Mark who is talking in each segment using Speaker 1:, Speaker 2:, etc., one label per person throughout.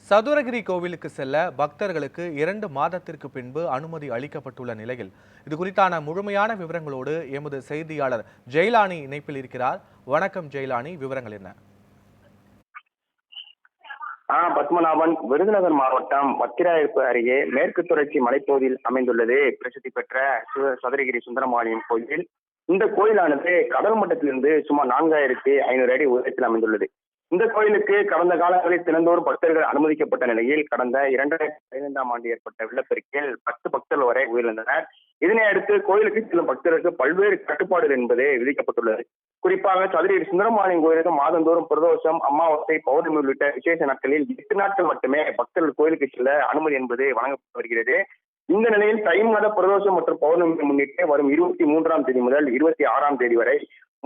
Speaker 1: சதுரகிரி கோவிலுக்கு செல்ல பக்தர்களுக்கு 2 மாதத்திற்கு பின்பு அனுமதி அளிக்கப்பட்டுள்ள நிலையில் இது குறித்தான முழுமையான விவரங்களோடு எமது செய்தியாளர் ஜெயலானி இணைப்பில் இருக்கிறார். வணக்கம் ஜெயலானி, விவரங்கள் என்ன?
Speaker 2: பத்மநாபன், விருதுநகர் மாவட்டம் வத்திராயிருப்பு அருகே மேற்கு தொடர்ச்சி மலைப்பகுதியில் அமைந்துள்ளது பிரசித்தி பெற்ற சதுரகிரி சுந்தரமாளியம் கோயில். இந்த கோயிலானது கடல் மட்டத்திலிருந்து சுமார் 4500 அடி உயரத்தில் அமைந்துள்ளது. இந்த கோயிலுக்கு கடந்த காலங்களில் தினந்தோறும் பக்தர்கள் அனுமதிக்கப்பட்ட நிலையில் கடந்த 2015ஆம் ஆண்டு ஏற்பட்ட வெள்ளப்பெருக்கில் 10 பக்தர்கள் வரை உயிரிழந்தனர். இதனை அடுத்து கோயிலுக்கு செல்லும் பக்தர்களுக்கு பல்வேறு கட்டுப்பாடுகள் என்பது விதிக்கப்பட்டுள்ளது. குறிப்பாக சதுரகிரி சுந்தரமாளியம் கோயிலுக்கு மாதந்தோறும் பிரதோஷம், அமாவாசை, பௌர்ணமி உள்ளிட்ட விசேஷ நாட்களில் 8 நாட்கள் மட்டுமே பக்தர்கள் கோயிலுக்கு செல்ல அனுமதி என்பது வழங்கப்பட்டு வருகிறது. இந்த நிலையில் தை மாத பிரதோஷம் மற்றும் பௌர்ணமியை முன்னிட்டு வரும் 23ஆம் தேதி முதல் 26ஆம் தேதி வரை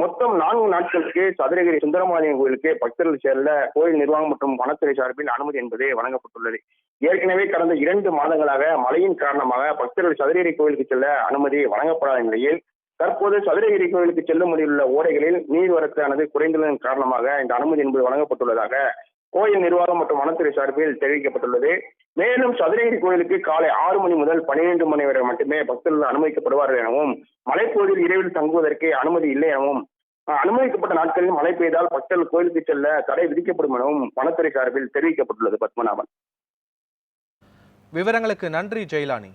Speaker 2: மொத்தம் 4 நாட்களுக்கு சதுரகிரி சுந்தரமாளியம் கோயிலுக்கு பக்தர்கள் செல்ல கோயில் நிர்வாகம் மற்றும் வனத்துறை சார்பில் அனுமதி என்பது வழங்கப்பட்டுள்ளது. ஏற்கனவே கடந்த 2 மாதங்களாக மழையின் காரணமாக பக்தர்கள் சதுரகிரி கோயிலுக்கு செல்ல அனுமதி வழங்கப்படாத நிலையில் தற்போது சதுரகிரி கோயிலுக்கு செல்லும்படியுள்ள ஓடைகளில் நீர்வரத்தானது குறைந்துள்ளதன் காரணமாக இந்த அனுமதி என்பது வழங்கப்பட்டுள்ளதாக கோயில் நிர்வாகம் மற்றும் வனத்துறை சார்பில் தெரிவிக்கப்பட்டுள்ளது. மேலும் சதுரகிரி கோயிலுக்கு காலை 6 மணி முதல் 12 மணி வரை மட்டுமே பக்தர்கள் அனுமதிக்கப்படுவார்கள் எனவும், மலைப்பகுதியில் இரவில் தங்குவதற்கு அனுமதி இல்லை எனவும், அனுமதிக்கப்பட்ட நாட்களில் மழை பெய்தால் பக்தர்கள் கோயிலுக்கு செல்ல தடை விதிக்கப்படும் எனவும் வனத்துறை சார்பில் தெரிவிக்கப்பட்டுள்ளது. பத்மநாபன்,
Speaker 1: விவரங்களுக்கு நன்றி ஜெயலானி.